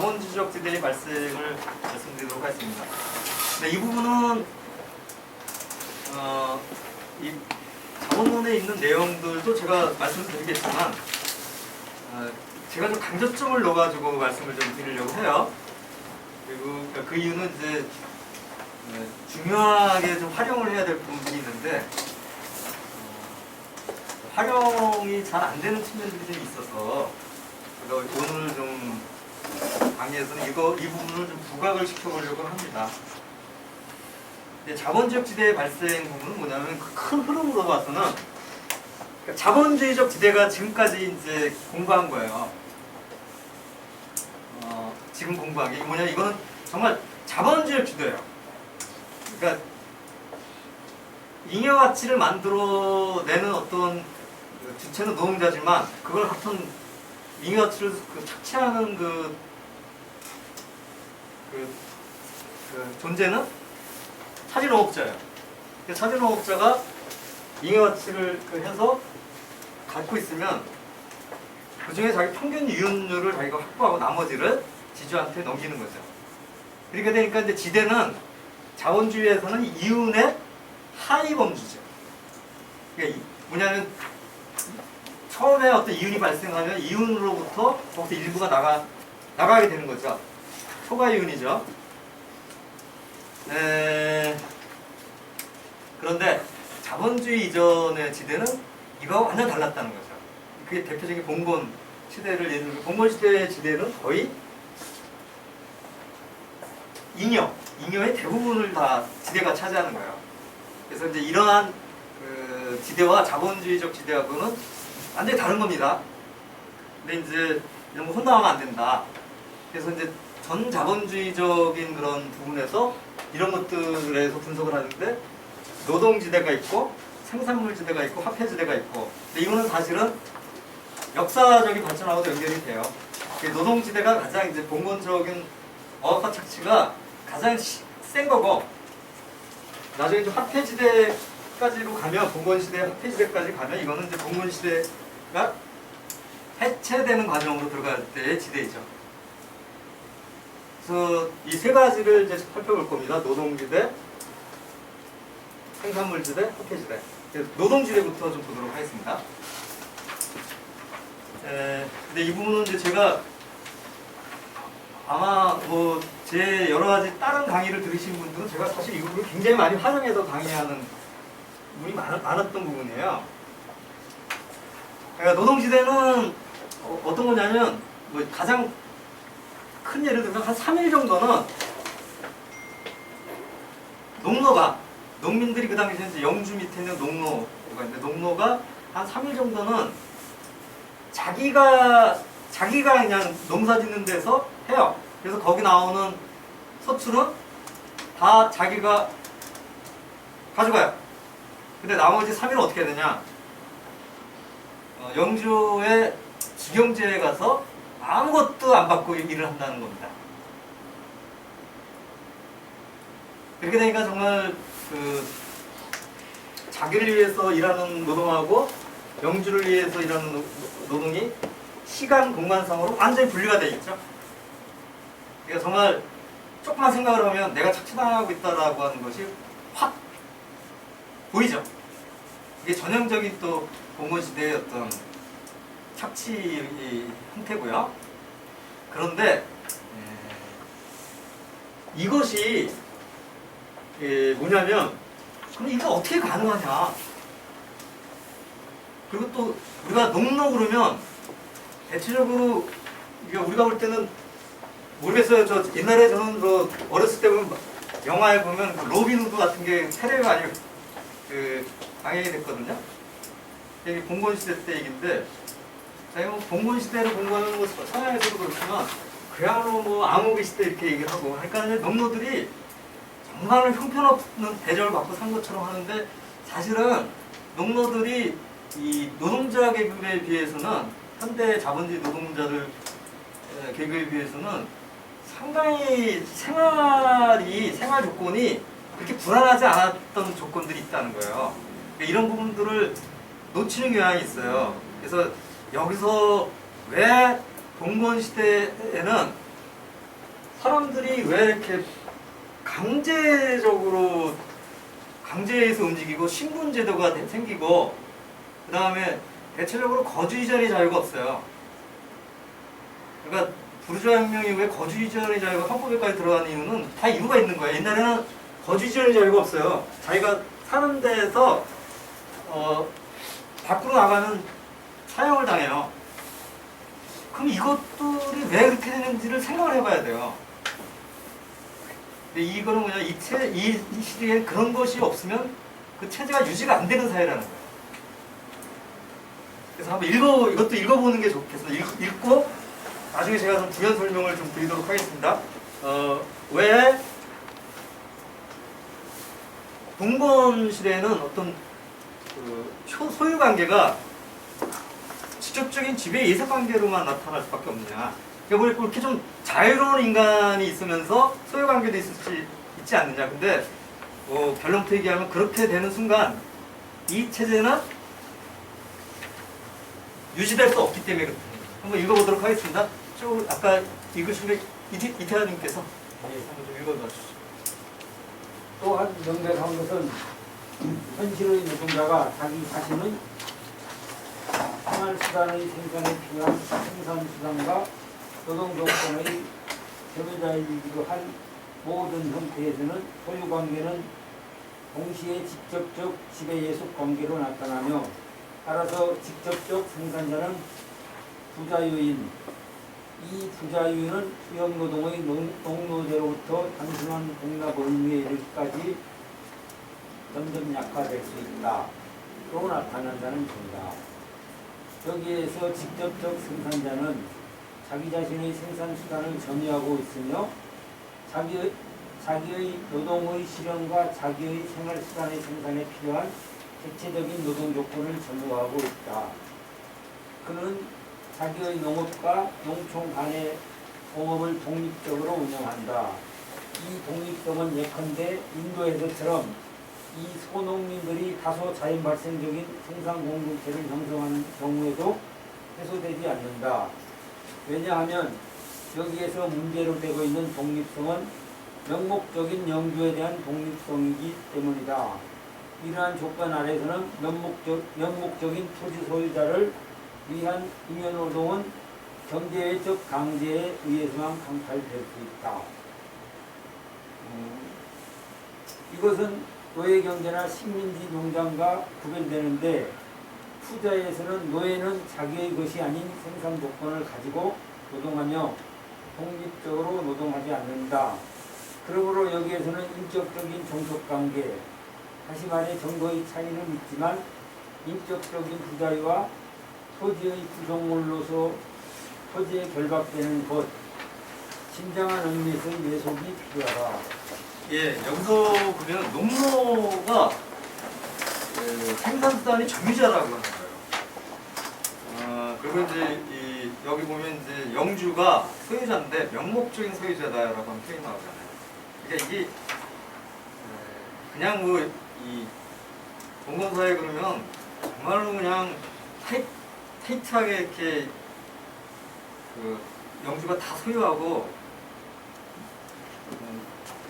자본주의적 지대의 발생을 말씀드리도록 하겠습니다. 네, 이 부분은 이 자본론에 있는 내용들도 제가 말씀드리겠지만 제가 좀 강조점을 넣어가지고 말씀을 좀 드리려고 해요. 그리고 그 이유는 이제 중요하게 좀 활용을 해야 될 부분이 있는데 활용이 잘 안 되는 측면들이 좀 있어서 제가 오늘 좀 강의에서는 이 부분을 좀 부각을 시켜보려고 합니다. 자본주의적 지대의 발생 부분은 뭐냐면 그 큰 흐름으로 봐서는 그러니까 자본주의적 지대가 지금까지 이제 공부한 거예요. 지금 공부한 게 뭐냐면 이거는 정말 자본주의적 지대예요. 그러니까 잉여 가치를 만들어내는 어떤 주체는 노동자지만 그걸 같은 잉여 가치를 착취하는 그 존재는 차지농업자예요. 차지농업자가 잉여 가치를 해서 갖고 있으면 그 중에 자기 평균 이윤율을 자기가 확보하고 나머지를 지주한테 넘기는 거죠. 그렇게 되니까 이제 지대는 자본주의에서는 이윤의 하위 범주죠. 그러니까 뭐냐면 처음에 어떤 이윤이 발생하면 이윤으로부터 거기서 일부가 나가게 되는 거죠. 초과 이윤이죠. 그런데 자본주의 이전의 지대는 이거하고 완전 달랐다는 거죠. 그게 대표적인 봉건 시대를 예를 들면 봉건 시대의 지대는 거의 잉여의 대부분을 다 지대가 차지하는 거예요. 그래서 이제 이러한 그 지대와 자본주의적 지대하고는 완전히 다른 겁니다. 근데 이제 이런 거 혼동하면 안 된다. 그래서 이제 전 자본주의적인 그런 부분에서 이런 것들에서 분석을 하는데 노동지대가 있고 생산물지대가 있고 화폐지대가 있고 근데 이거는 사실은 역사적인 발전하고도 연결이 돼요. 노동지대가 가장 이제 봉건적인 어학화 착취가 가장 센 거고 나중에 이제 화폐지대까지로 가면 봉건시대 화폐지대까지 가면 이거는 이제 봉건시대가 해체되는 과정으로 들어갈 때의 지대이죠. 그래서 이 세 가지를 이제 살펴볼 겁니다. 노동지대, 생산물지대, 화폐지대. 노동지대부터 좀 보도록 하겠습니다. 근데 이 부분은 이제 제가 아마 뭐 제 여러 가지 다른 강의를 들으신 분들은 제가 사실 이 부분을 굉장히 많이 활용해서 강의하는 분이 많았던 부분이에요. 그러니까 노동지대는 어떤 거냐면 뭐 가장 큰 예를 들면 한 3일 정도는 농민들이 그 당시에 이제 영주 밑에 있는 농노가 있는데 농노가 한 3일 정도는 자기가 그냥 농사 짓는 데서 해요. 그래서 거기 나오는 소출은 다 자기가 가져가요. 근데 나머지 3일은 어떻게 해야 되냐? 영주의 직영지에 가서 아무것도 안 받고 일을 한다는 겁니다. 그렇게 되니까 정말 자기를 위해서 일하는 노동하고 영주를 위해서 일하는 노동이 시간, 공간상으로 완전히 분리가 되어 있죠. 그러니까 정말 조금만 생각을 하면 내가 착취당하고 있다라고 하는 것이 확 보이죠. 이게 전형적인 또 봉건시대의 어떤 착취 형태고요. 그런데 이것이 뭐냐면 그럼 이게 어떻게 가능하냐? 그리고 또 우리가 농노 그러면 대체적으로 우리가 볼 때는 모르겠어요. 저 옛날에 저는 어렸을 때 보면 영화에 보면 로빈 후드 같은 게 테레비 많이 방영이 됐거든요. 이게 봉건 시대 때 얘기인데, 제가 뭐 봉건 시대를 공부하는 뭐 서양에서도 그렇지만 그야말로 뭐 암흑의 시대 이렇게 얘기를 하고, 그러니까 농노들이 정말 형편없는 대접을 받고 산 것처럼 하는데 사실은 농노들이 이 노동자 계급에 비해서는 현대 자본주의 노동자들 계급에 비해서는 상당히 생활 조건이 그렇게 불안하지 않았던 조건들이 있다는 거예요. 이런 부분들을 놓치는 경향이 있어요. 그래서 여기서 왜 봉건 시대에는 사람들이 왜 이렇게 강제적으로 강제해서 움직이고 신분제도가 생기고 그 다음에 대체적으로 거주 이전의 자유가 없어요. 그러니까 부르주아 혁명 이후에 거주 이전의 자유가 헌법에까지 들어가는 이유는 다 이유가 있는 거예요. 옛날에는 거주 이전의 자유가 없어요. 자기가 사는 데에서 밖으로 나가면 사형을 당해요. 그럼 이것들이 왜 그렇게 되는지를 생각을 해봐야 돼요. 근데 이거는 뭐냐, 이 시대에 그런 것이 없으면 그 체제가 유지가 안 되는 사회라는 거예요. 그래서 한번 이것도 읽어보는 게 좋겠어요. 읽고 나중에 제가 좀 부연 설명을 좀 드리도록 하겠습니다. 왜 동건 시대에는 어떤 그 소유 관계가 직접적인 지배 예사 관계로만 나타날 수밖에 없느냐. 그러니까 이렇게 좀 자유로운 인간이 있으면서 소유 관계도 있지 않느냐. 근데 결론부터 얘기하면 그렇게 되는 순간 이 체제는 유지될 수 없기 때문에 그렇습니다. 한번 읽어보도록 하겠습니다. 쭉 아까 읽으신 게 이태하님께서 한번 좀 읽어봐 주시죠. 또한 명백한 것은 현실의 노동자가 자기 자신의 생활수단의 생산에 필요한 생산수단과 노동조건의 소유자이기도 한 모든 형태에서는 소유관계는 동시에 직접적 지배예속 관계로 나타나며 따라서 직접적 생산자는 부자유인, 이 부자유는 수용노동의 농노제로부터 단순한 공납 의무에 이르기까지 점점 약화될 수 있다. 로 나타난다는 겁니다. 여기에서 직접적 생산자는 자기 자신의 생산수단을 점유하고 있으며 자기의 노동의 실현과 자기의 생활수단의 생산에 필요한 대체적인 노동조건을 점유하고 있다. 그는 자기의 농업과 농촌 간의 공업을 독립적으로 운영한다. 이 독립성은 예컨대 인도에서처럼 이 소농민들이 다소 자연 발생적인 생산 공동체를 형성하는 경우에도 해소되지 않는다. 왜냐하면 여기에서 문제로 되고 있는 독립성은 명목적인 영주에 대한 독립성이기 때문이다. 이러한 조건 아래서는 명목적인 토지 소유자를 위한 임연노동은 경제적 강제에 의해서만 강탈될 수 있다. 이것은 노예경제나 식민지 농장과 구별되는데 투자에서는 노예는 자기의 것이 아닌 생산 조건을 가지고 노동하며 독립적으로 노동하지 않는다. 그러므로 여기에서는 인격적인 종속관계, 다시 말해 정도의 차이는 있지만 인격적인 부자유와 토지의 구성물로서 토지에 결박되는 것, 진정한 의미에서의 예속이 필요하다. 예, 여기서 보면 농노가 생산수단이 점유자라고 하는 거예요. 그리고 이제 여기 보면 이제 영주가 소유자인데 명목적인 소유자다라고 하는 표현이 나오잖아요. 그러니까 이게 그냥 뭐 이 동건사회 그러면 정말로 그냥 타이트하게 이렇게 그 영주가 다 소유하고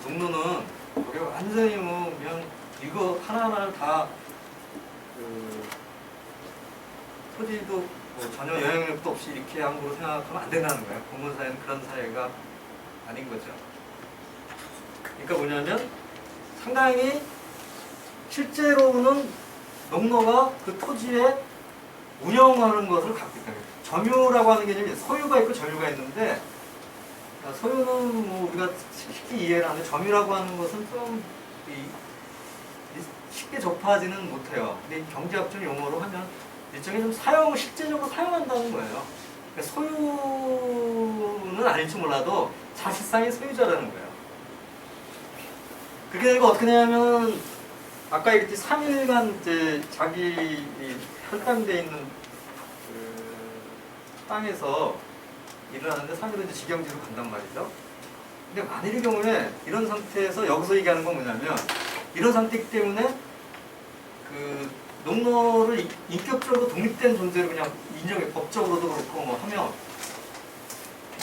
농노는 우리 완전히 뭐 그냥 이거 하나하나를 다 토지도 뭐 전혀 영향력도 없이 이렇게 함부로 생각하면 안 된다는 거예요. 공무사회는 그런 사회가 아닌 거죠. 그러니까 뭐냐면 상당히 실제로는 농노가 그 토지에 운영하는 것을 갖고 있다. 점유라고 하는 개념이 소유가 있고 점유가 있는데 소유는 뭐 우리가 쉽게 이해를 하는데 점유라고 하는 것은 좀 쉽게 접하지는 못해요. 근데 경제학적 용어로 하면 일종의 좀 실제적으로 사용한다는 거예요. 그러니까 소유는 아닐지 몰라도 사실상의 소유자라는 거예요. 그렇게 되고 어떻게 되냐면 아까 얘기했듯이 3일간 이제 자기 혈당돼 있는 그 땅에서 일을 하는데 3일은 이제 직영지로 간단 말이죠. 근데 만일의 경우에 이런 상태에서 여기서 얘기하는 건 뭐냐면 이런 상태이기 때문에 그 농노를 인격적으로 독립된 존재로 그냥 인정해 법적으로도 그렇고 뭐 하면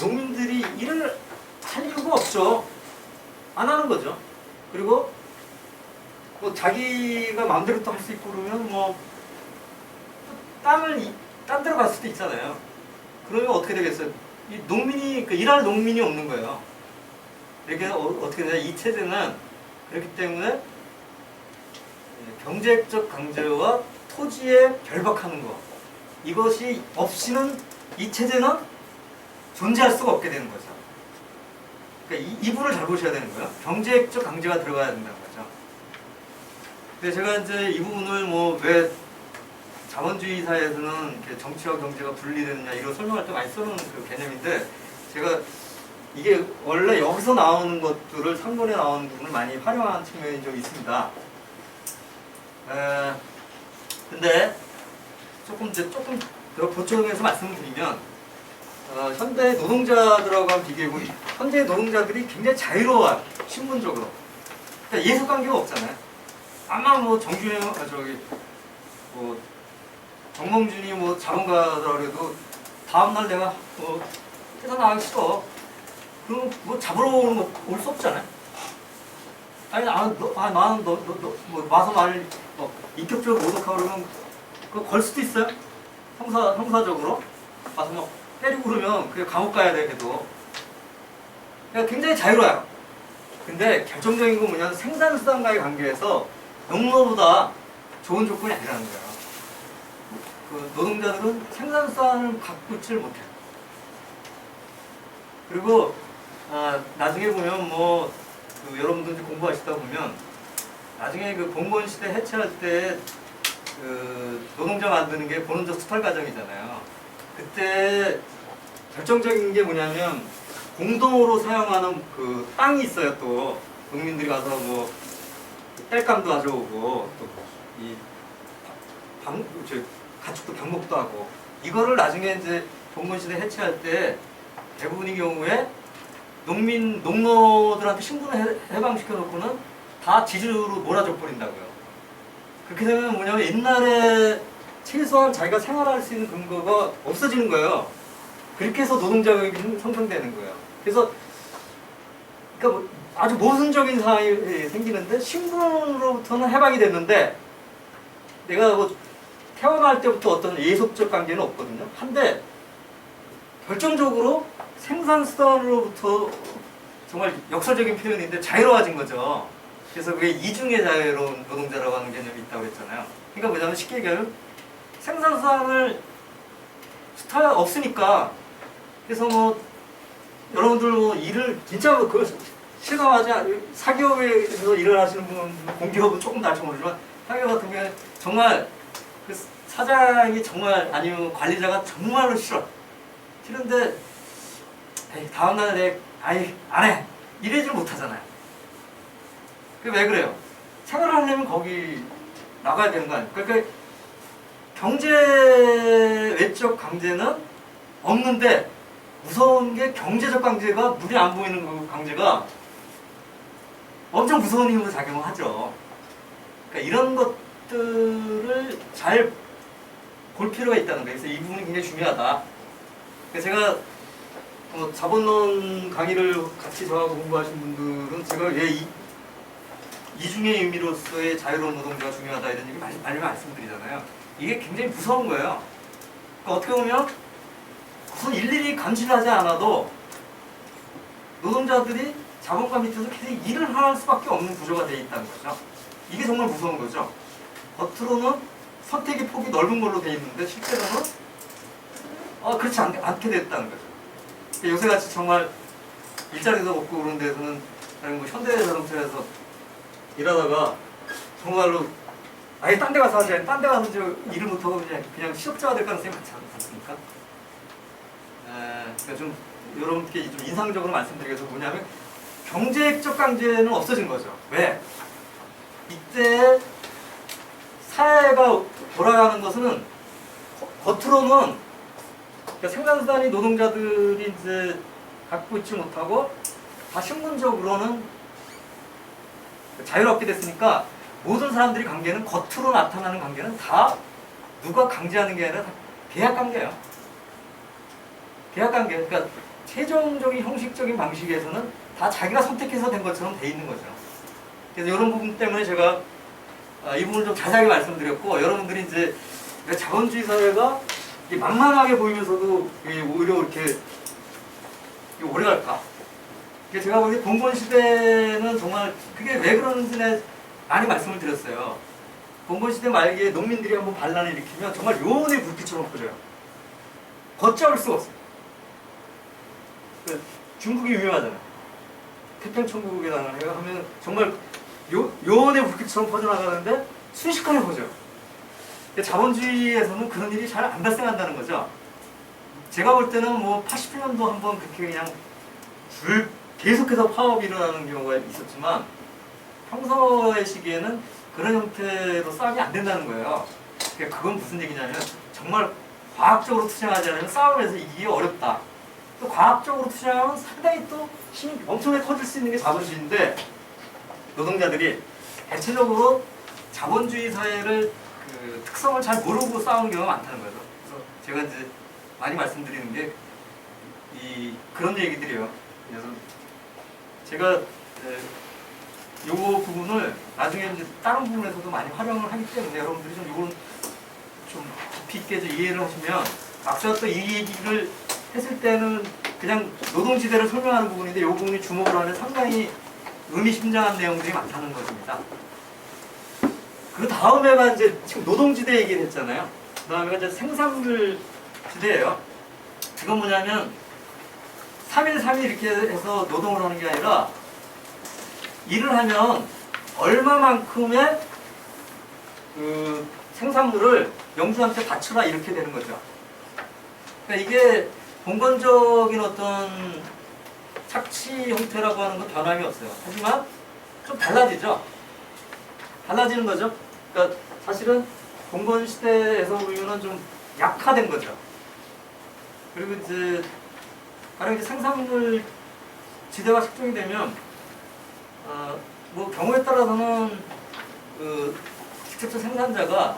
농민들이 일을 할 이유가 없죠. 안 하는 거죠. 그리고 뭐 자기가 마음대로 또 할 수 있고 그러면 뭐 딴 데로 갈 수도 있잖아요. 그러면 어떻게 되겠어요? 이 농민이 일할 농민이 없는 거예요. 이게 어떻게 되냐? 이 체제는 그렇기 때문에 경제적 강제와 토지에 결박하는 거, 이것이 없이는 이 체제는 존재할 수가 없게 되는 거죠. 그러니까 이 부분을 잘 보셔야 되는 거예요. 경제적 강제가 들어가야 된다는 거죠. 근데 제가 이제 이 부분을 뭐 왜 자본주의 사회에서는 이렇게 정치와 경제가 분리되느냐 이런 설명할 때 많이 쓰는 그 개념인데, 제가 이게 원래 여기서 나오는 것들을 상권에 나오는 부분을 많이 활용한 측면이 좀 있습니다. 근데 조금 더 보충해서 말씀드리면, 현대 노동자들하고 비교해보면 현대 노동자들이 굉장히 자유로워요. 신분적으로. 그러니까 예속 관계가 없잖아요. 아마 뭐 정몽준이 뭐 자본가더라 그래도 다음날 내가 뭐 회사 나가기 싫어. 그럼 뭐 잡으러 올 수 없잖아요. 아니 나는 뭐 와서 나를 인격적으로 모독하고 그러면 그거 걸 수도 있어요. 형사적으로 와서 뭐 때리고 그러면 그게 감옥 가야 돼. 해도 그러니까 굉장히 자유로워요. 근데 결정적인 건 뭐냐면 생산수단과의 관계에서 농노보다 좋은 조건이 아니라는 거예요. 그 노동자들은 생산수단을 갖고 있지를 못해요. 그리고 나중에 보면 여러분들 공부하시다 보면 나중에 그 공무원 시대 해체할 때 그 노동자 만드는 게 본원적 수탈 과정이잖아요. 그때 결정적인 게 뭐냐면 공동으로 사용하는 그 땅이 있어요. 또 농민들이 가서 뭐 땔감도 가져오고 또 이 가축도 방목도 하고, 이거를 나중에 이제 공무원 시대 해체할 때 대부분의 경우에 농노들한테 신분을 해방시켜 놓고는 다 지주로 몰아줘 버린다고요. 그렇게 되면 뭐냐면 옛날에 최소한 자기가 생활할 수 있는 근거가 없어지는 거예요. 그렇게 해서 노동자격이 형성되는 거예요. 그래서 그러니까 아주 모순적인 상황이 생기는데, 신분으로부터는 해방이 됐는데 내가 뭐 태어날 때부터 어떤 예속적 관계는 없거든요. 한데 결정적으로 생산수단으로부터 정말 역설적인 표현인데 자유로워진 거죠. 그래서 그게 이중의 자유로운 노동자라고 하는 개념이 있다고 했잖아요. 그러니까 뭐냐면 쉽게 얘기하면 생산수단을 없으니까, 그래서 뭐 여러분들 뭐 일을 진짜 그 실감하지 사기업에서 일을 하시는 분, 공기업은 조금 다를지 모르지만 사기업 같은 경우에 정말 그 사장이 정말 아니면 관리자가 정말로 싫은데 다음날 안 해 이러지를 못하잖아요. 그게 왜 그래요? 생활을 하려면 거기 나가야 되는 거 아니에요? 그러니까 경제 외적 강제는 없는데 무서운 게 경제적 강제가 눈에 안 보이는 그 강제가 엄청 무서운 힘으로 작용하죠. 그러니까 이런 것들을 잘 볼 필요가 있다는 거예요. 그래서 이 부분이 굉장히 중요하다. 그래서 제가 자본론 강의를 같이 저하고 공부하신 분들은 제가 왜 이중의 의미로서의 자유로운 노동자가 중요하다 이런 얘기 많이 말씀드리잖아요. 이게 굉장히 무서운 거예요. 그러니까 어떻게 보면 그건 일일이 감시를 하지 않아도 노동자들이 자본가 밑에서 계속 일을 할 수밖에 없는 구조가 되어 있다는 거죠. 이게 정말 무서운 거죠. 겉으로는 선택의 폭이 넓은 걸로 되어 있는데 실제로는 그렇지 않게 됐다는 거죠. 그러니까 요새같이 정말 일자리도 없고 그런 데서는, 아니 뭐 현대자동차에서 일하다가 정말로 아예 딴 데 가서 하지, 딴 데 가서 일을 못하고 그냥 실업자가 될 가능성이 많지 않습니까? 그러니까 좀 여러분께 좀 인상적으로 말씀드리기 위해서 뭐냐면 경제적 강제는 없어진 거죠. 왜? 이때 사회가 돌아가는 것은 겉으로는 그러니까 생산수단이 노동자들이 이제 갖고 있지 못하고 다 신분적으로는 자유롭게 됐으니까 모든 사람들이 관계는 겉으로 나타나는 관계는 다 누가 강제하는 게 아니라 다 계약 관계예요. 계약 관계. 그러니까 최종적인 형식적인 방식에서는 다 자기가 선택해서 된 것처럼 돼 있는 거죠. 그래서 이런 부분 때문에 제가 이 부분을 좀 자세하게 말씀드렸고, 여러분들이 이제 자본주의 사회가 만만하게 보이면서도 오히려 이렇게 오래 갈까? 제가 보기에 봉건 시대는 정말 그게 왜 그런지는 많이 말씀을 드렸어요. 봉건 시대 말기에 농민들이 한번 반란을 일으키면 정말 요원의 불빛처럼 퍼져요. 걷잡을 수가 없어요. 중국이 유명하잖아요. 태평천국이라는 해가 하면 정말 요원의 불빛처럼 퍼져나가는데 순식간에 퍼져요. 자본주의에서는 그런 일이 잘 안 발생한다는 거죠. 제가 볼 때는 뭐 88년도 한번 그렇게 그냥 계속해서 파업이 일어나는 경우가 있었지만 평소의 시기에는 그런 형태로 싸움이 안 된다는 거예요. 그건 무슨 얘기냐면 정말 과학적으로 투쟁하지 않으면 싸움에서 이기기 어렵다. 또 과학적으로 투쟁하면 상당히 또 힘이 엄청나게 커질 수 있는 게 자본주의인데, 노동자들이 대체적으로 자본주의 사회를 그 특성을 잘 모르고 싸우는 경우가 많다는 거죠. 그래서 제가 이제 많이 말씀드리는 게 그런 얘기들이에요. 그래서 제가 요 부분을 나중에 이제 다른 부분에서도 많이 활용을 하기 때문에 여러분들이 좀 요거는 좀 깊이 있게 이해를 하시면, 막상 또 이 얘기를 했을 때는 그냥 노동지대를 설명하는 부분인데 이 부분이 주목을 하면 상당히 의미심장한 내용들이 많다는 것입니다. 그 다음에가 이제 지금 노동지대 얘기를 했잖아요. 그 다음에가 이제 생산물 지대예요. 그건 뭐냐면 3일 3일 이렇게 해서 노동을 하는 게 아니라 일을 하면 얼마만큼의 그 생산물을 영주한테 바쳐라 이렇게 되는 거죠. 그러니까 이게 봉건적인 어떤 착취 형태라고 하는 건 변함이 없어요. 하지만 좀 달라지죠. 달라지는 거죠. 그러니까 사실은 봉건 시대에서 보면은 좀 약화된 거죠. 그리고 이제 가령 이제 생산물 지대가 책정이 되면 뭐 경우에 따라서는 그 직접적 생산자가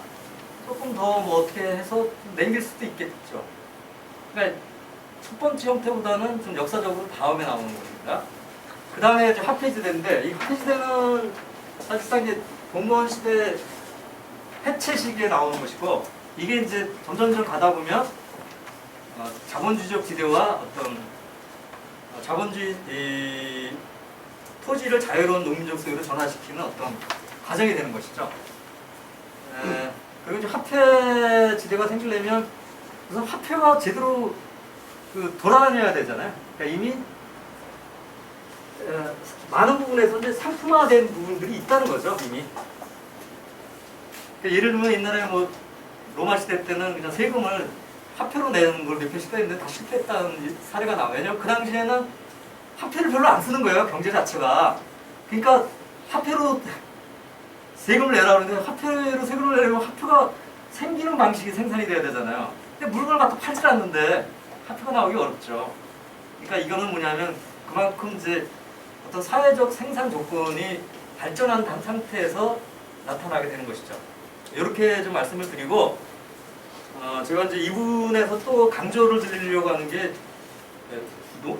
조금 더 뭐 어떻게 해서 남길 수도 있겠죠. 그러니까 첫 번째 형태보다는 좀 역사적으로 다음에 나오는 겁니다. 그 다음에 이제 화폐지대인데, 이 화폐지대는 사실상 이제 봉건 시대 해체 시기에 나오는 것이고, 이게 이제 점점점 가다 보면 자본주의적 지대와 어떤 자본주의 토지를 자유로운 농민적 소유로 전환시키는 어떤 과정이 되는 것이죠. 그리고 이제 화폐 지대가 생기려면 우선 화폐가 제대로 돌아다녀야 되잖아요. 그러니까 이미 많은 부분에서 이제 상품화된 부분들이 있다는 거죠, 이미. 그러니까 예를 들면 옛날에 뭐 로마 시대 때는 그냥 세금을 화폐로 내는 걸 몇 번 시도했는데 다 실패했다는 사례가 나와요. 왜냐면 그 당시에는 화폐를 별로 안 쓰는 거예요, 경제 자체가. 그러니까 화폐로 세금을 내라 그러는데, 화폐로 세금을 내려면 화폐가 생기는 방식이 생산이 돼야 되잖아요. 근데 물건을 갖다 팔질 않는데 화폐가 나오기 어렵죠. 그러니까 이거는 뭐냐면 그만큼 이제 어떤 사회적 생산 조건이 발전한 상태에서 나타나게 되는 것이죠. 이렇게 좀 말씀을 드리고, 제가 이제 이 부분에서 또 강조를 드리려고 하는 게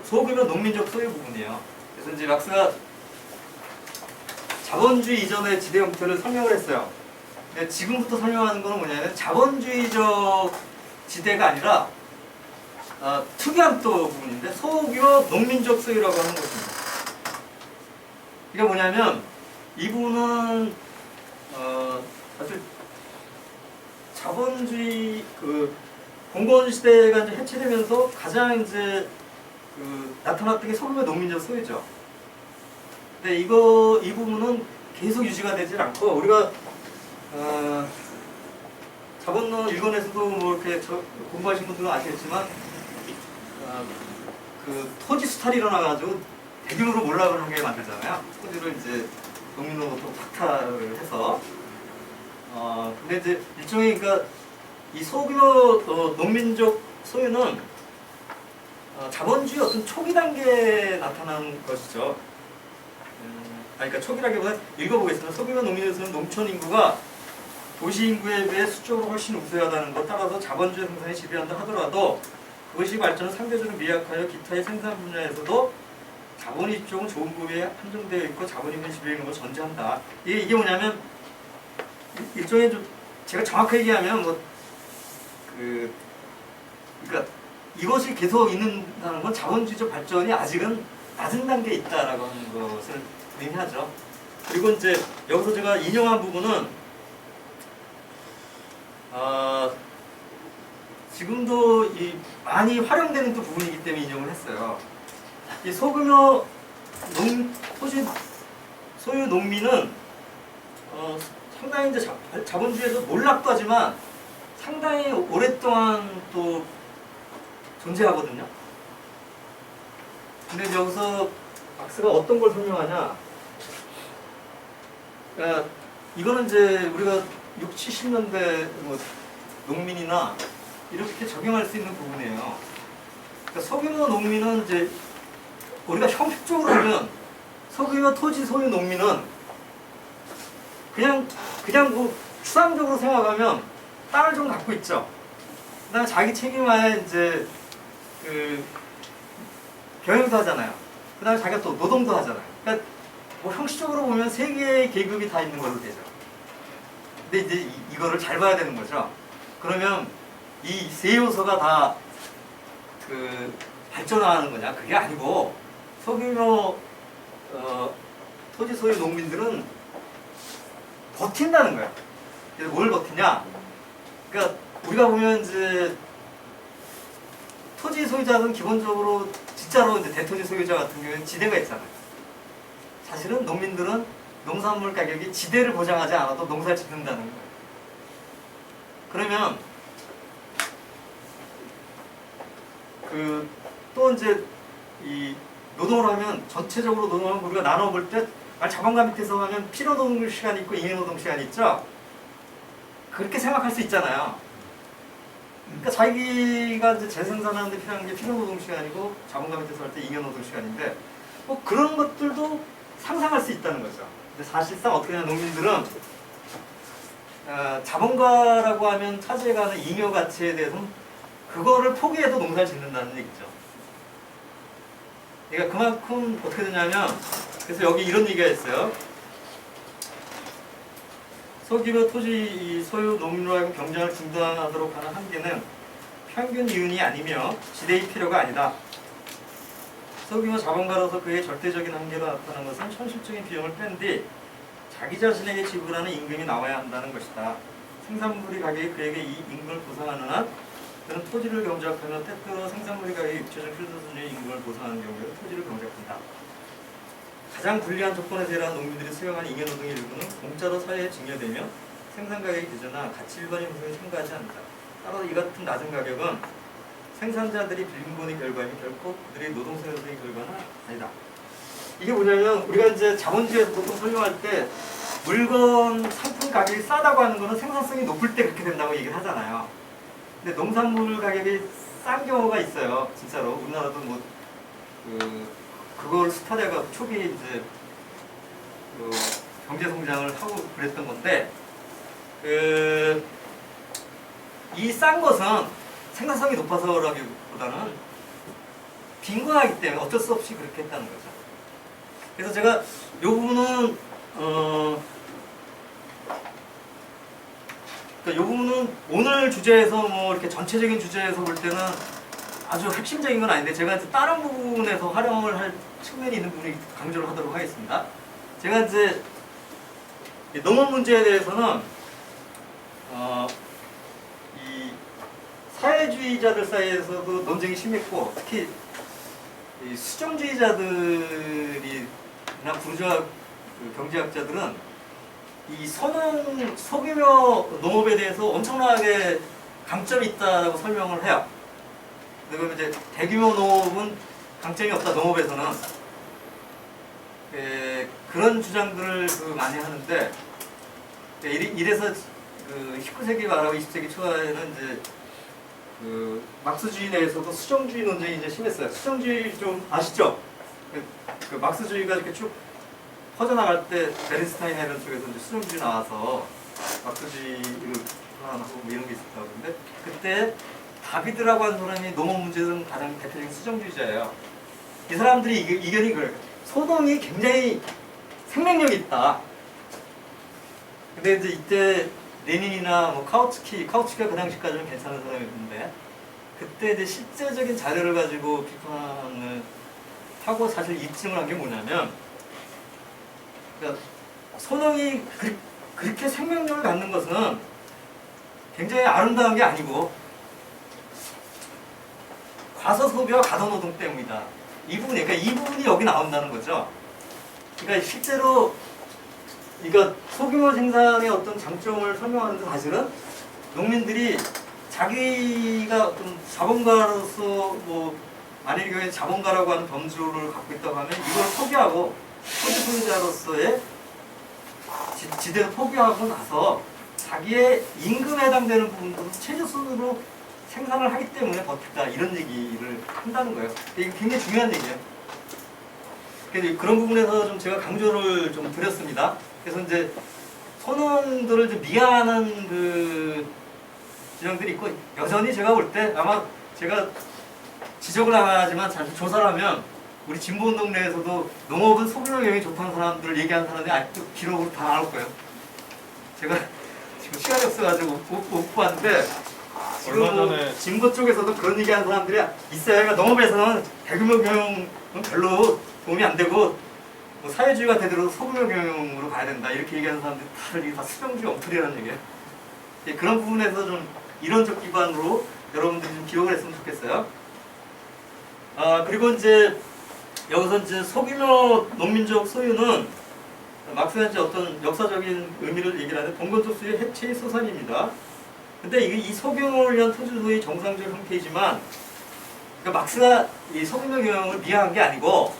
소규모 농민적 소유 부분이에요. 그래서 이제 막스가 자본주의 이전의 지대 형태를 설명을 했어요. 근데 지금부터 설명하는 거는 뭐냐면 자본주의적 지대가 아니라 특이한 또 부분인데 소규모 농민적 소유라고 하는 것입니다. 이게 뭐냐면 이 부분은 사실 자본주의 봉건 시대가 이제 해체되면서 가장 이제 나타났던 게 소규모 농민적 소유죠. 근데 이 부분은 계속 유지가 되질 않고, 우리가 자본론 일본에서도 뭐 이렇게 공부하신 분들은 아시겠지만 그 토지 수탈이 일어나가지고 대규모로 몰락을 하게 만들잖아요. 토지를 이제 농민으로부터 박탈을 해서. 근데 이제 일종의 그러니까 이 소규모 농민적 소유는 자본주의 어떤 초기 단계에 나타난 것이죠. 그러니까 초기라기보다 읽어보겠습니다. 소규모 농민적 소유는 농촌 인구가 도시 인구에 비해 수적으로 훨씬 우세하다는 것, 따라서 자본주의 생산이 지배한다 하더라도 그것이 발전은 상대적으로 미약하여 기타의 생산 분야에서도 자본이 쪽은 좋은 부위에 한정되어 있고 자본임의 지배에 있는 걸 전제한다. 이게 뭐냐면 일종의 좀 제가 정확하게 얘기하면 그러니까 이것이 계속 있는다는 건 자본주의적 발전이 아직은 낮은 단계에 있다라고 하는 것을 의미하죠. 그리고 이제 여기서 제가 인용한 부분은 지금도 많이 활용되는 또 부분이기 때문에 인용을 했어요. 이 소규모 토지 소유 농민은 상당히 이제 자본주의에서 몰락도 하지만 상당히 오랫동안 또 존재하거든요. 근데 여기서 막스가 어떤 걸 설명하냐? 그러니까 이거는 이제 우리가 6, 70년대 뭐 농민이나 이렇게 적용할 수 있는 부분이에요. 그러니까 소규모 농민은 이제 우리가 형식적으로 보면 소규모 토지 소유 농민은 그냥 뭐 추상적으로 생각하면 땅을 좀 갖고 있죠. 그다음에 자기 책임하에 이제 그 경영도 하잖아요. 그다음에 자기가 또 노동도 하잖아요. 그러니까 뭐 형식적으로 보면 세 개의 계급이 다 있는 걸로 되죠. 근데 이제 이거를 잘 봐야 되는 거죠. 그러면 이 세 요소가 다 그 발전하는 거냐? 그게 아니고 소규모 토지 소유 농민들은 버틴다는 거야. 그래서 뭘 버티냐? 그러니까 우리가 보면 이제 토지 소유자는 기본적으로 진짜로 이제 대토지 소유자 같은 경우에는 지대가 있잖아요. 사실은 농민들은 농산물 가격이 지대를 보장하지 않아도 농사를 짓는다는 거예요. 그러면 또 이제 이 노동을 하면 전체적으로 노동하면 우리가 나눠볼 때 자본가 밑에서 하면 필요노동 시간이 있고 잉여노동 시간이 있죠. 그렇게 생각할 수 있잖아요. 그러니까 자기가 이제 재생산하는데 필요한 게 필요노동 시간이고 자본가 밑에서 할 때 잉여노동 시간인데 뭐 그런 것들도 상상할 수 있다는 거죠. 근데 사실상 어떻게 하냐 농민들은 자본가라고 하면 차지해가는 잉여 가치에 대해서는 그거를 포기해도 농사를 짓는다는 얘기죠. 그러니까 그만큼 어떻게 되냐면 그래서 여기 이런 얘기가 있어요. 소규모 토지 소유 농민으로 하여금 경쟁을 중단하도록 하는 한계는 평균 이윤이 아니며 지대의 필요가 아니다. 소규모 자본가로서 그의 절대적인 한계로 나타나는 것은 현실적인 비용을 뺀 뒤 자기 자신에게 지불하는 임금이 나와야 한다는 것이다. 생산물의 가격이 그에게 이 임금을 보상하는 한 그는 토지를 경작하며 때때로 생산물의 가격이 육체적 필수순위의 임금을 보상하는 경우에도 토지를 경작한다. 가장 불리한 조건에서 일하는 농민들이 수행한 잉여노동의 일부는 공짜로 사회에 증여되며 생산 가격이 늦어나 가치 일반의 구성에 참가하지 않는다. 따라서 이 같은 낮은 가격은 생산자들이 빈곤의 결과이며 결코 그들의 노동생산의 결과는 아니다. 이게 뭐냐면 우리가 이제 자본주의에서 보통 설명할 때 물건 상품 가격이 싸다고 하는 거는 생산성이 높을 때 그렇게 된다고 얘기를 하잖아요. 근데 농산물 가격이 싼 경우가 있어요. 진짜로 우리나라도 뭐 그걸 스타데가 초기에 이제 경제 성장을 하고 그랬던 건데 이 싼 것은 생산성이 높아서라기보다는 빈곤하기 때문에 어쩔 수 없이 그렇게 했다는 거죠. 그래서 제가 이 부분은 이 부분은 오늘 주제에서 뭐 이렇게 전체적인 주제에서 볼 때는 아주 핵심적인 건 아닌데 제가 이제 다른 부분에서 활용을 할 측면이 있는 부분이 강조를 하도록 하겠습니다. 제가 이제 농업 문제에 대해서는 이 사회주의자들 사이에서도 논쟁이 심했고 특히 이 수정주의자들이나 부르주아 경제학자들은 이 소규모 농업에 대해서 엄청나게 강점이 있다라고 설명을 해요. 그리고 이제 대규모 농업은 강점이 없다, 농업에서는. 그런 주장들을 많이 하는데, 이래서 19세기 말하고 20세기 초에는 이제 막스주의 내에서도 수정주의 논쟁이 이제 심했어요. 수정주의 좀 아시죠? 그 막스주의가 이렇게 쭉 퍼져나갈 때 베른스타인이나 이런 쪽에서 이제 수정주의 나와서 막스주의를 하고 뭐 이런 게 있었다고 그러는데 그때 다비드라고 하는 사람이 농업 문제는 가장 대표적인 수정주의자예요. 이 사람들이 이견이 그래요. 소동이 굉장히 생명력이 있다. 근데 이제 이때 레닌이나 뭐 카우츠키가 그 당시까지는 괜찮은 사람이었는데 그때 이제 실제적인 자료를 가지고 비판을 하고 사실 입증을 한 게 뭐냐면 그러니까 소동이 그렇게 생명력을 갖는 것은 굉장히 아름다운 게 아니고 과소소비와 과도노동 때문이다. 그러니까 이 부분이 여기 나온다는 거죠. 그러니까 실제로 그러니까 소규모 생산의 어떤 장점을 설명하는데 사실은 농민들이 자기가 어떤 자본가로서 뭐 만일 경우에 자본가라고 하는 범주를 갖고 있다고 하면 이걸 포기하고 토지 소유자로서의 지대를 포기하고 나서 자기의 임금에 해당되는 부분들은 최저순으로 생산을 하기 때문에 버티다 이런 얘기를 한다는 거예요. 이게 굉장히 중요한 얘기예요. 그래서 그런 부분에서 좀 제가 강조를 좀 드렸습니다. 그래서 이제 소농들을 좀 미화하는 그 지형들이 있고 여전히 제가 볼 때 아마 제가 지적을 안 하지만 사실 조사를 하면 우리 진보운동 내에서도 농업은 소규모 경영이 좋다는 사람들을 얘기하는 사람들이 아직도 기록으로 다 나올 거예요. 제가 지금 시간이 없어가지고 못 봤는데 지금 얼마 전에 진보 쪽에서도 그런 얘기하는 사람들이 있어요. 그러니까 농업에서는 대규모 경영은 별로 도움이 안 되고 뭐 사회주의가 되도록 소규모 경영으로 가야 된다 이렇게 얘기하는 사람들이 다 수정주의 엉터리라는 얘기예요. 그런 부분에서 좀 이론적 기반으로 여러분들이 좀 기억을 했으면 좋겠어요. 그리고 이제 여기서 이제 소규모 농민적 소유는 막스가 이제 어떤 역사적인 의미를 얘기를 하는데 봉건적 소유의 해체의 소산입니다. 근데 이 소규모를 위한 토지 소유의 정상적 형태이지만 그러니까 막스가 이 소규모 경영을 미화한 게 아니고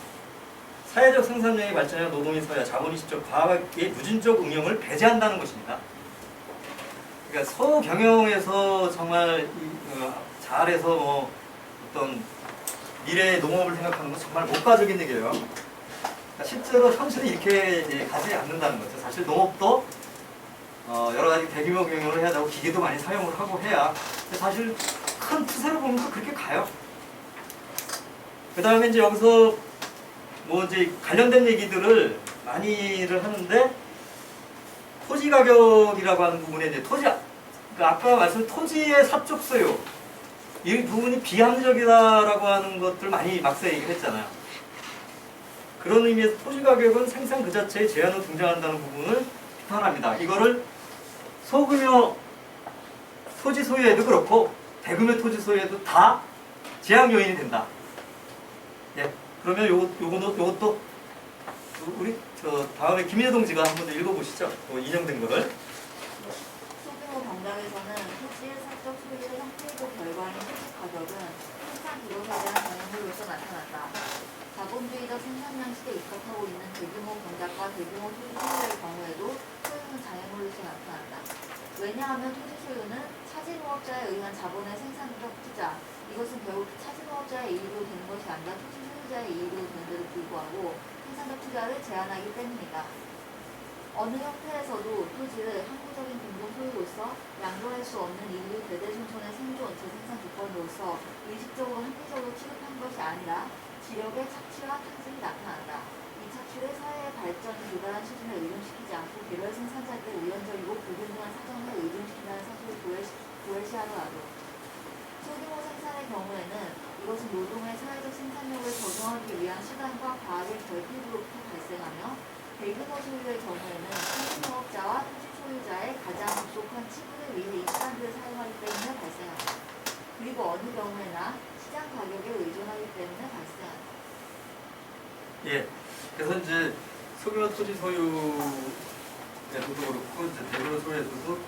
사회적 생산력의 발전이나 노동의 서야 자본의 시적 과학의 누진적 응용을 배제한다는 것입니다. 그러니까 소경영에서 정말 잘해서 뭐 어떤 미래의 농업을 생각하는 건 정말 목가적인 얘기예요. 그러니까 실제로 현실은 이렇게 가지 않는다는 거죠. 사실 농업도 여러 가지 대규모 경영을 해야 되고 기계도 많이 사용을 하고 해야 사실 큰 추세로 보면 또 그렇게 가요. 그 다음에 이제 여기서 뭐 이제 관련된 얘기들을 많이를 하는데 토지 가격이라고 하는 부분에 이제 그러니까 아까 말씀 토지의 사적 소유 이 부분이 비합리적이다라고 하는 것들 많이 막사 얘기를 했잖아요. 그런 의미에서 토지 가격은 생산 그 자체의 제한으로 등장한다는 부분을 비판합니다. 이거를 소규모 토지 소유에도 그렇고 대규모 토지 소유에도 다 제약 요인이 된다. 예. 그러면 요것도 우리 다음에 김인혜 동지가 한번 더 읽어보시죠. 인용된 거를. 소규모 경작에서는 토지의 사적 소유의 형태이고 결과인 토지 가격은 생산 기록에 대한 장애물로서 나타난다. 자본주의적 생산 양식에 입각하고 있는 대규모 경작과 대규모 토지 소유의 경우에도 소유는 장애물로서 나타난다. 왜냐하면 토지 소유는 차지농업자에 의한 자본의 생산적 투자, 이것은 결국 차지농업자의 이익으로 되는 것이 아니라 토지 소유자의 이익으로 되는데도 불구하고 생산적 투자를 제한하기 때문이다. 어느 형태에서도 토지를 항구적인 공동 소유로서 양도할 수 없는 인류 대대손손의 생존, 재생산 조건으로서 의식적으로 합리적으로 취급한 것이 아니라 지력의 착취와 탕진이 나타난다. 이 착취를 사회의 발전이 도달한 수준에 의존시키지 않고 개별 생산자들의 우연적이고 불균등한 사정에 의존시킨다는 사실을 도외시하더라도 소규모 생산의 경우에는 이것은 노동의 사회적 생산력을 적용하기 위한 수단과 과학의 결핍으로부터 발생하며 대규모 소유의 경우에는 토지농업자와 토지 소유자의 가장 급속한 치분을 위해 이 수단들을 사용하기 때문에 발생한다. 그리고 어느 경우에나 시장 가격에 의존하기 때문에 발생한다. 예. 그래서 이제 소규모 토지 소유에서도 그렇고 이제 대규모 소유에서도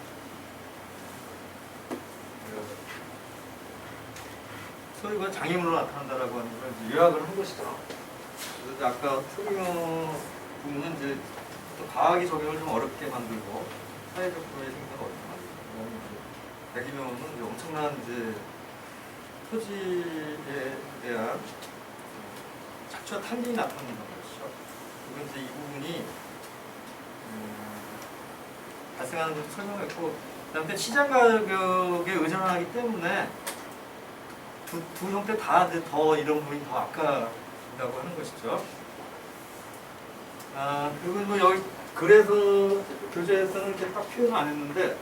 소유가 장애물로 나타난다라고 하는 걸 이제 요약을 한 것이죠. 그래서 이제 아까 소규모 부분은 이제 또 과학의 적용을 좀 어렵게 만들고 사회적 구조의 생산을 어렵게 만들고 대규모는 이제 엄청난 이제 토지에 대한 착취와 탕진이 나타난다는 것이죠. 그리고 이제 이 부분이 발생하는 것을 설명했고, 그다음에 시장 가격에 의존하기 때문에 두 형태 다 이제 더 이런 부분이 더 악화된다고 하는 것이죠. 그리고 뭐 여기 그래서 교재에서는 이렇게 딱 표현을 안 했는데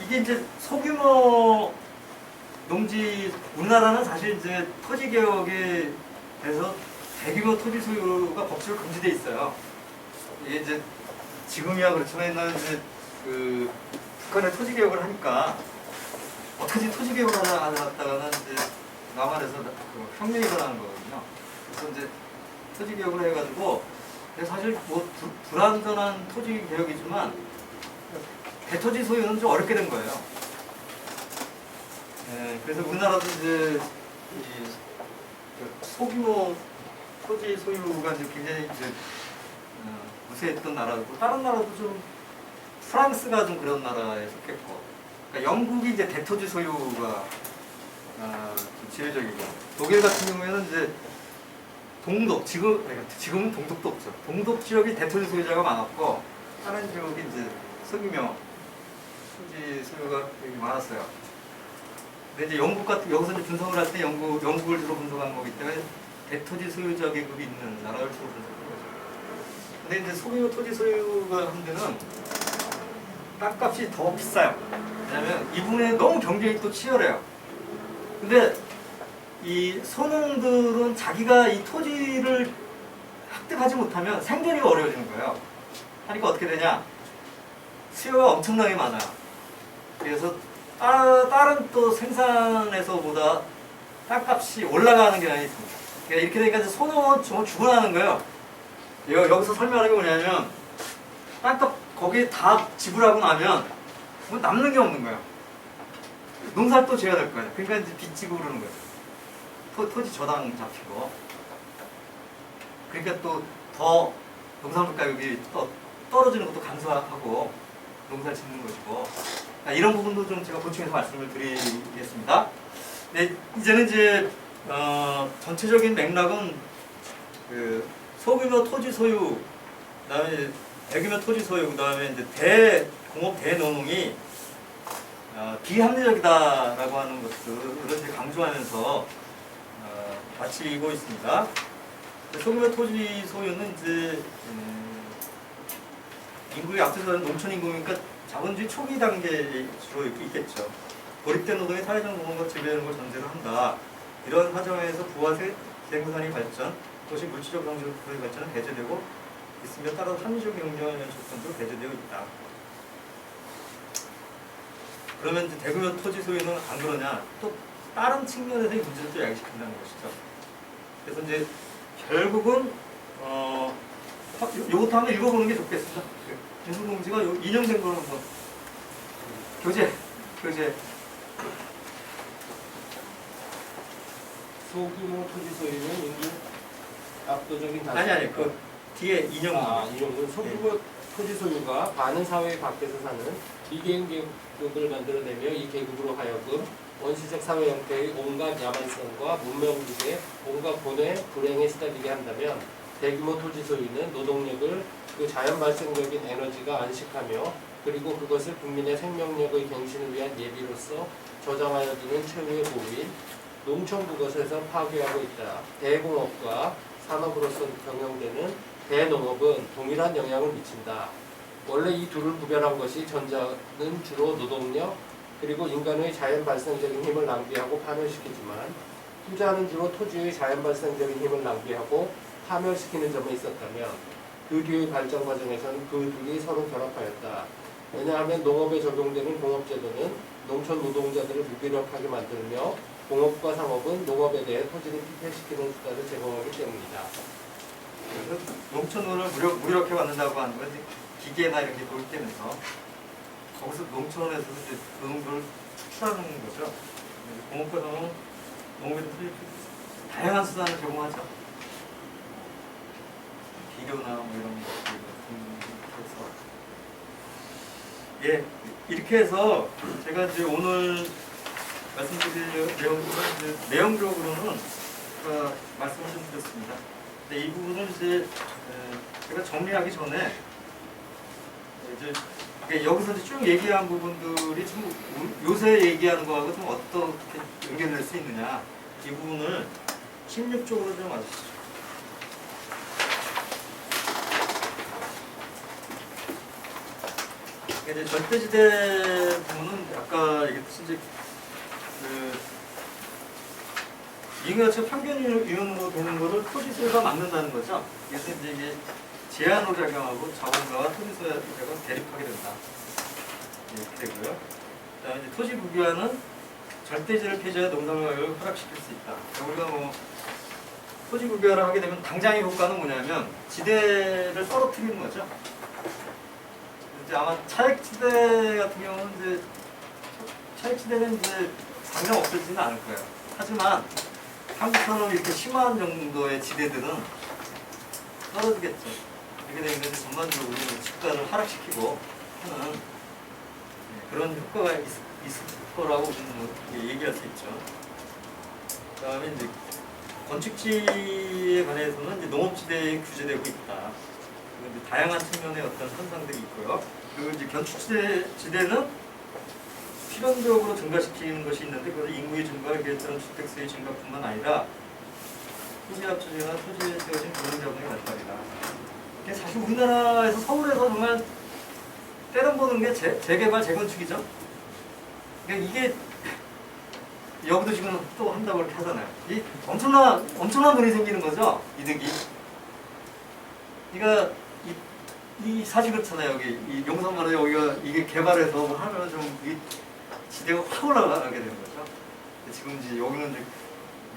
이게 이제 소규모 농지 우리나라는 사실 이제 토지 개혁에 대해서 대규모 토지 소유가 법적으로 금지돼 있어요. 이게 이제 지금이야 그렇지만 옛날에 이제 그 북한의 토지 개혁을 하니까 어떻게 토지 개혁을 하다가는 이제 남한에서 그 혁명이 일어나는 거거든요. 그래서 이제 토지 개혁을 해가지고 사실 뭐 불완전한 토지 개혁이지만 대토지 소유는 좀 어렵게 된 거예요. 그래서 우리나라도 이제 그 소규모 토지 소유가 이제 굉장히 이제 우세했던 나라고 다른 나라도 좀 프랑스가 좀 그런 나라에 속했고 그러니까 영국이 이제 대토지 소유가 좀 지배적이고 독일 같은 경우에는 이제 동독 지금은 동독도 없죠. 동독 지역이 대토지 소유자가 많았고 다른 지역이 이제 소규모 토지 소유가 되게 많았어요. 근데 이제 영국 같은 여기서 이제 분석을 할 때 영국을 주로 분석한 거기 때문에 대토지 소유자 계급이 있는 나라를 주로 분석한 거죠. 근데 이제 소규모 토지 소유가 한 데는 땅값이 더 비싸요. 왜냐면 이 부분에 너무 경쟁이 또 치열해요. 근데 이 소농들은 자기가 이 토지를 획득하지 못하면 생존이 어려워지는 거예요. 하니까 어떻게 되냐? 수요가 엄청나게 많아요. 그래서 다른 또 생산에서보다 땅값이 올라가는 경향이 있습니다. 그러니까 이렇게 되니까 소농은 죽어나는 거예요. 여기서 설명하는 게 뭐냐면 땅값 거기에 다 지불하고 나면 뭐 남는 게 없는 거예요. 농사를 또 지어야 될 거예요. 그러니까 이제 빚지고 그러는 거예요. 토지 저당 잡히고. 그러니까 또 더 농산물 가격이 또 떨어지는 것도 감소하고 농사를 짓는 것이고. 이런 부분도 좀 제가 보충해서 말씀을 드리겠습니다. 네, 이제는 이제 전체적인 맥락은 그 소규모 토지 소유, 그다음에 대규모 토지 소유, 그다음에 이제 대공업 대농이 비합리적이다라고 하는 것들을 이제 강조하면서 마치고 있습니다. 소규모 토지 소유는 이제 인구의 앞서서는 농촌 인구니까 자본주의 초기 단계에 주로 있겠죠. 고립된 노동의 사회적 노동과 지배하는 걸 전제로 한다. 이런 과정에서 부와 생산이 발전, 도시 물질적 경제의 발전은 배제되고 있으며 따라 합리적 경제와 연속성도 배제되어 있다. 그러면 이제 대규모 토지 소유는 안 그러냐? 또 다른 측면에서의 문제를 또 야기시킨다는 것이죠. 그래서 이제 결국은 요것도 한번 읽어보는 게 좋겠습니다. 인수공지가 인용된 거는 뭐 교재 소규모 토지 소유는 인구 압도적인 다수. 아니 그 뒤에 인용. 인용은 소규모 토지 소유가 많은 사회 밖에서 사는 비개인 계급을 만들어내며 이 계급으로 하여금 원시적 사회 형태의 온갖 야만성과 문명국의 온갖 고뇌, 불행에 시달리게 한다면 대규모 토지 소유는 노동력을 그 자연 발생적인 에너지가 안식하며 그리고 그것을 국민의 생명력의 갱신을 위한 예비로서 저장하여 두는 최후의 보루인 농촌 그것에서 파괴하고 있다. 대공업과 산업으로서 경영되는 대농업은 동일한 영향을 미친다. 원래 이 둘을 구별한 것이 전자는 주로 노동력 그리고 인간의 자연 발생적인 힘을 낭비하고 파멸시키지만 후자는 주로 토지의 자연 발생적인 힘을 낭비하고 파멸시키는 점에 있었다면 그 뒤의 발전 과정에서는 그 둘이 서로 결합하였다. 왜냐하면 농업에 적용되는 공업제도는 농촌 노동자들을 무기력하게 만들며 공업과 상업은 농업에 대해 토지를 피폐시키는 수단을 제공하기 때문이다. 그래서 농촌을 무력하게 만든다고 하는 건 기계나 이런 게 도입되면서 거기서 농촌에서 이제 노동들을 축출하는 거죠. 공업과 상업은 농업에 다양한 수단을 제공하죠. 비료나 뭐 이런 것들 그래서 예 이렇게 해서 제가 이제 오늘 말씀드릴 내용적으로는 제가 말씀을 좀 드렸습니다. 근데 이 부분은 이제 제가 정리하기 전에 이제 여기서 이제 쭉 얘기한 부분들이 좀 요새 얘기하는 거하고 좀 어떻게 연결될 수 있느냐 이 부분을 16쪽으로 좀 와주시죠. 이제 절대지대 부분은 아까 얘기했듯이 이제 이거가 편견 이론으로 되는 거를 토지소유가 막는다는 거죠. 그래서 이제 이게 제한으로 작용하고 자본가와 토지소유가 대립하게 된다. 이렇게 되고요. 그다음에 이제 토지 부귀화는 절대지를 폐지해 농산물 가격을 하락시킬 수 있다. 그러니까 우리가 뭐 토지 부귀화를 하게 되면 당장의 효과는 뭐냐면 지대를 떨어뜨리는 거죠. 이제 아마 차액지대 같은 경우는 이제 차액지대는 이제 당장 없어지지는 않을 거예요. 하지만 한국처럼 이렇게 심한 정도의 지대들은 떨어지겠죠. 이렇게 되면 이제 전반적으로 집가를 하락시키고 하는 그런 효과가 있을 거라고 얘기할 수 있죠. 그다음에 이제 건축지에 관해서는 이제 농업지대에 규제되고 있다. 이제 다양한 측면의 어떤 현상들이 있고요. 그리고 이제 견축지대는 필연적으로 증가시키는 것이 있는데 그것은 인구의 증가와 이에 따른 주택수의 증가뿐만 아니라 토지 합쳐지거나 토지에 세워진 교통자본의 발달이다. 사실 우리나라에서 서울에서 정말 때름 보는 게 재개발, 재건축이죠. 그러니까 이게 여기도 지금 또 한다고 이렇게 하잖아요. 이 엄청난 돈이 생기는 거죠. 이득이. 그러니까 이 사실 그렇잖아요. 여기 이 용산마을 여기가 이게 개발해서 뭐 하면 좀 이 지대가 확 올라가게 되는 거죠. 지금 이제 여기는 이제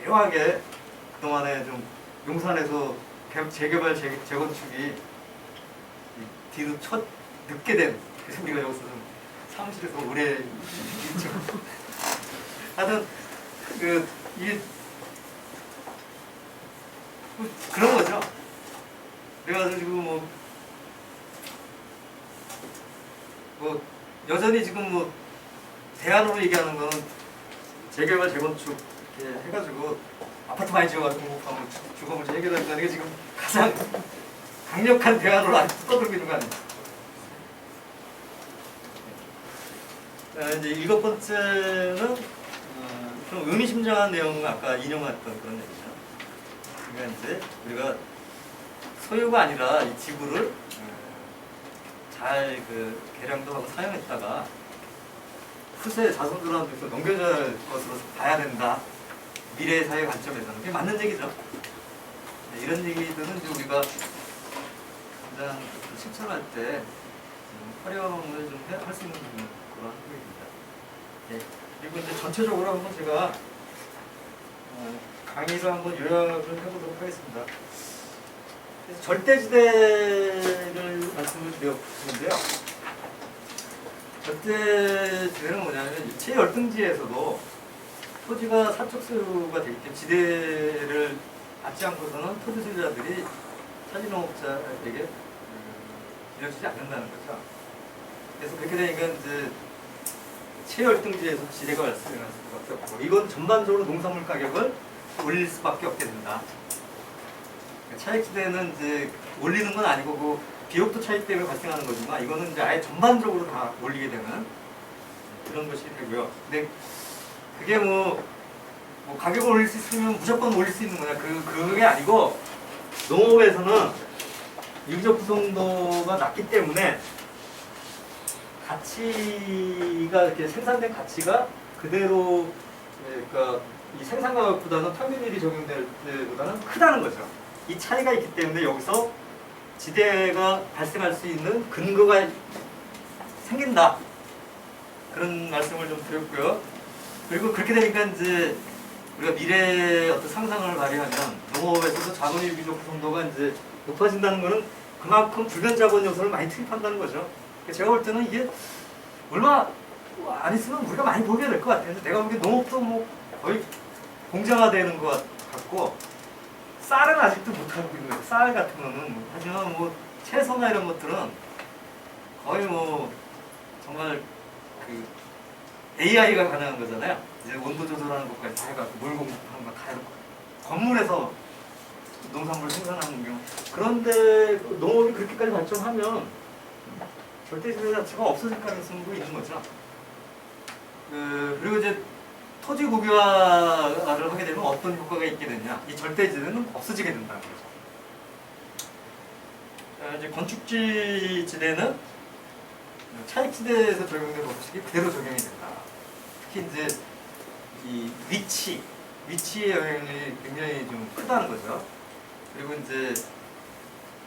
묘하게 그동안에 좀 용산에서 재개발, 재건축이 뒤로 늦게 된, 그래서 우리가 여기서 좀 사무실에서 오래 있죠. 하여튼, 이게, 그런 거죠. 그래가지고 지금 여전히 지금 대안으로 얘기하는 거는 재개발, 재건축 이렇게 해가지고 아파트 많이 지어가지고 공급하면 주거문제 해결한다는 게 지금 가장 강력한 대안으로 아직도 떠들고 있는 거 아닙니까? 이제 7번째는 좀 의미심장한 내용을 아까 인용했던 그런 얘기죠. 그러니까 이제 우리가 소유가 아니라 이 지구를 잘 개량도 하고 사용했다가 후세 자손들한테 넘겨줘야 할 것으로 봐야 된다. 미래의 사회 관점에서는 그게 맞는 얘기죠. 이런 얘기들은 이제 우리가 가장 실천할 때 활용을 좀 할 수 있는 그런 얘기입니다. 네. 그리고 이제 전체적으로 한번 제가 강의를 한번 요약을 해보도록 하겠습니다. 절대지대를 말씀을 드렸는데요. 절대지대는 뭐냐면 제10등지에서도 토지가 사적 소유가 되기 때문에 지대를 받지 않고서는 토지 소유자들이 차지농업자에게 빌려주지 않는다는 거죠. 그래서 그렇게 되니까 이제 제10등지에서 지대가 발생할 수밖에 없고, 이건 전반적으로 농산물 가격을 올릴 수밖에 없게 된다. 차익지대는 이제 올리는 건 아니고 비옥도 차익 때문에 발생하는 거지만 이거는 이제 아예 전반적으로 다 올리게 되는 그런 것이 되고요. 근데 그게 뭐 가격을 올릴 수 있으면 무조건 올릴 수 있는 거냐, 그게 아니고 농업에서는 유기적 구성도가 낮기 때문에 가치가 이렇게 생산된 가치가 그대로, 그러니까 이 생산 가격보다는 평균일이 적용될 때보다는 크다는 거죠. 이 차이가 있기 때문에 여기서 지대가 발생할 수 있는 근거가 생긴다. 그런 말씀을 좀 드렸고요. 그리고 그렇게 되니까 이제 우리가 미래의 어떤 상상을 발휘하면 농업에서도 자본의 유기적 구성도가 이제 높아진다는 것은 그만큼 불변 자본 요소를 많이 투입한다는 거죠. 제가 볼 때는 이게 얼마 안 있으면 우리가 많이 보게 될 것 같아요. 내가 보기엔 농업도 거의 공정화되는 것 같고, 쌀은 아직도 못하고 있는 거예요. 쌀 같은 거는. 하지만 채소나 이런 것들은 거의 정말 AI가 가능한 거잖아요. 이제 온도 조절하는 것까지 다 해갖고 물 공급하는 거 다 해놓고 건물에서 농산물 생산하는 경우. 그런데 농업이 그렇게까지 발전하면 절대지대 자체가 없어질 가능성도 있는 거죠. 그리고 이제 토지 국유화를 하게 되면 어떤 효과가 있게 되냐? 이 절대지대는 없어지게 된다는 거죠. 이제 건축지 지대는 차익지대에서 적용된 법칙이 그대로 적용이 된다. 특히 이제 이 위치의 영향이 굉장히 좀 크다는 거죠. 그리고 이제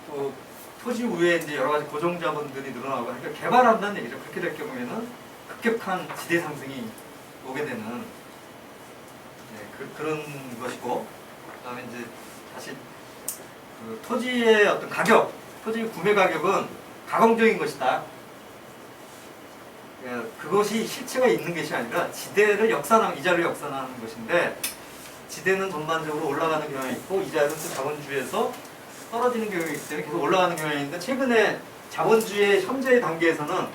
또 토지 위에 이제 여러 가지 고정 자본들이 늘어나고 그러니까 개발한다는 얘기죠. 그렇게 될 경우에는 급격한 지대 상승이 오게 되는 그런 것이고, 그다음에 이제 다시 그 토지의 어떤 가격, 토지 구매 가격은 가공적인 것이다. 그것이 실체가 있는 것이 아니라 지대를 이자를 역산하는 것인데, 지대는 전반적으로 올라가는 경향이 있고 이자는 또 자본주의에서 떨어지는 경향이 있기 때문에 계속 올라가는 경향이 있는데, 최근에 자본주의의 현재의 단계에서는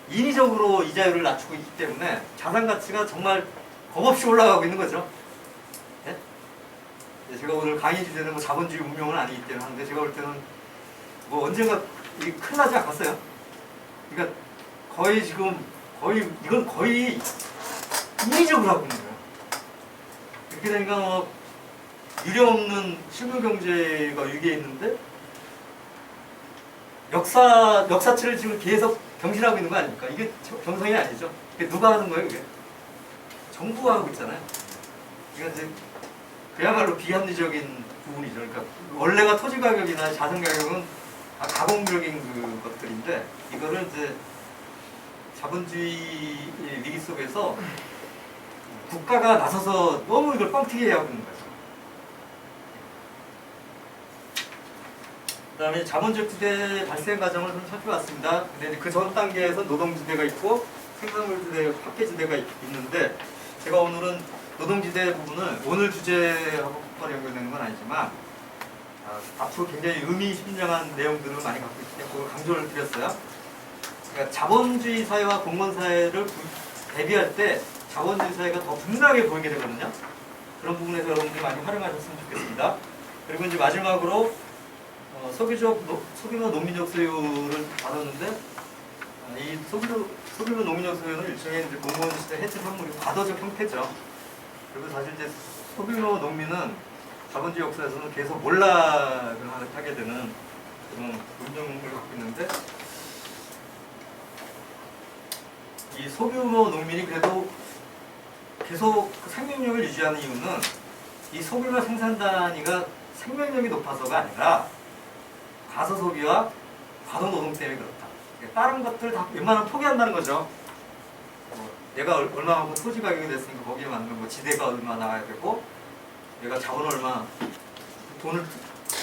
인위적으로 이자율을 낮추고 있기 때문에 자산 가치가 정말 겁없이 올라가고 있는 거죠. 네? 제가 오늘 강의 주제는 뭐 자본주의 운명은 아니기 때문에 하는데, 제가 볼 때는 뭐 언젠가 이게 큰일 나지 않겠어요? 그러니까 거의 지금 이건 거의 인위적으로 하고 있는 거예요. 이렇게 되니까 뭐 유례없는 실물 경제가 위기에 있는데 역사치를 지금 계속 경신하고 있는 거 아닙니까? 이게 정상이 아니죠. 이게 누가 하는 거예요, 이게? 정부가 하고 있잖아요. 그러니까 이제 그야말로 비합리적인 부분이죠. 그러니까 원래가 토지 가격이나 자산 가격은 다 가공적인 것들인데, 이거를 이제 자본주의 위기 속에서 국가가 나서서 너무 이걸 뻥튀기 하고 있는 거죠. 그 다음에 자본주의 발생 과정을 좀 살펴봤습니다. 근데 그 전 단계에서 노동지대가 있고 생산물지대, 화폐지대가 있는데, 제가 오늘은 노동지대 부분을 오늘 주제하고 국가로 연결되는 건 아니지만 앞으로 굉장히 의미심장한 내용들을 많이 갖고 있기 때문에 그걸 강조를 드렸어요. 그러니까 자본주의 사회와 공무원 사회를 대비할 때 자본주의 사회가 더 분명하게 보이게 되거든요. 그런 부분에서 여러분들이 많이 활용하셨으면 좋겠습니다. 그리고 이제 마지막으로 소규모 농민적 소유를 다뤘는데, 이 소규모 농민적 소유는 일종의 이제 공무원 시대 해체 선물이 과도적 형태죠. 그리고 사실 이제 소규모 농민은 자본주의 역사에서는 계속 몰락을 하게 되는 그런 운명을 갖고 있는데, 이 소규모 농민이 그래도 계속 그 생명력을 유지하는 이유는 이 소규모 생산 단위가 생명력이 높아서가 아니라 과소소비와 과도노동 때문에 그렇다. 다른 것들 다 웬만하면 포기한다는 거죠. 내가 얼마만큼 토지 가격이 됐으니까 거기에 맞는 뭐 지대가 얼마 나와야 되고, 내가 자본을 얼마 돈을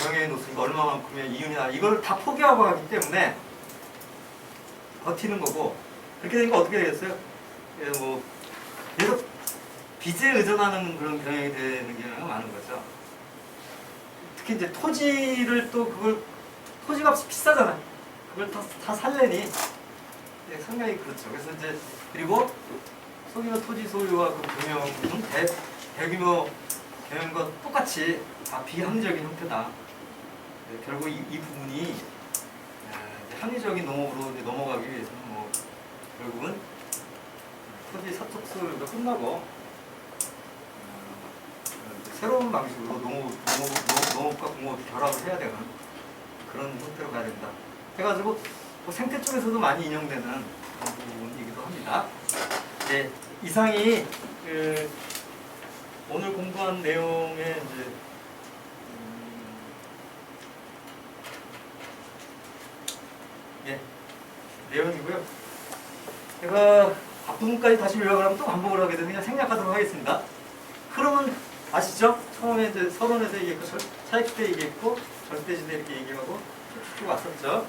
병행해 놓으니까 얼마만큼의 이윤이나 이걸 다 포기하고 하기 때문에 버티는 거고, 그렇게 되니까 어떻게 되겠어요? 뭐 계속 빚에 의존하는 그런 경향이 되는 경우가 많은 거죠. 특히 이제 토지를 또 그걸 토지값이 비싸잖아요. 그걸 다 살려니 상당히 그렇죠. 그래서 이제 그리고 소규모 토지 소유와 그 경영은 대규모 경영과 똑같이 다 비합리적인 형태다. 결국 이 부분이 합리적인 농업으로 이제 넘어가기 위해서는 뭐 결국은 토지 사촉수가 끝나고 새로운 방식으로 농업과 공업이 결합을 해야 되는 그런 형태로 가야 된다. 해가지고 뭐 생태 쪽에서도 많이 인용되는 그런 부분이기도 합니다. 네, 이상이 오늘 공부한 내용의 이제 내용이고요. 제가 앞부분까지 다시 요약을 하면 또 반복을 하게 되면 그냥 생략하도록 하겠습니다. 흐름은 아시죠? 처음에 이제 서론에서 얘기했고, 차익시대 얘기했고, 절대지대 이렇게 얘기하고 쭉 왔었죠.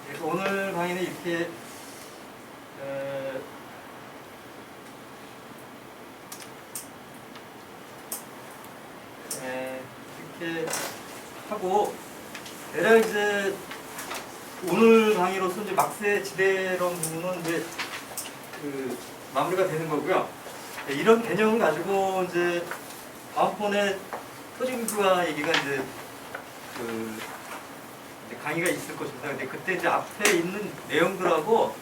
그래서 오늘 강의는 이렇게 이렇게 하고, 대략 이제 오늘 강의로서 이제 막세 지대론 부분은 이제 마무리가 되는 거고요. 이런 개념을 가지고 이제 다음번에 토지국유화 얘기가 이제 이제 강의가 있을 것입니다. 근데 그때 이제 앞에 있는 내용들하고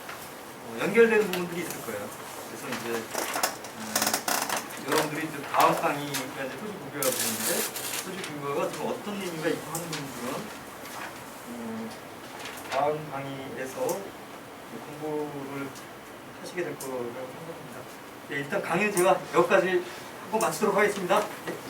연결되는 부분들이 있을 거예요. 그래서 이제 여러분들이 이제 다음 강의가 이제 토지국유화 부분인데 토지국유화가 지금 어떤 의미가 있고 하는 부분은 다음 강의에서 공부를 하시게 될 거라고 생각합니다. 네, 일단 강의는 제가 여기까지 하고 마치도록 하겠습니다. 네.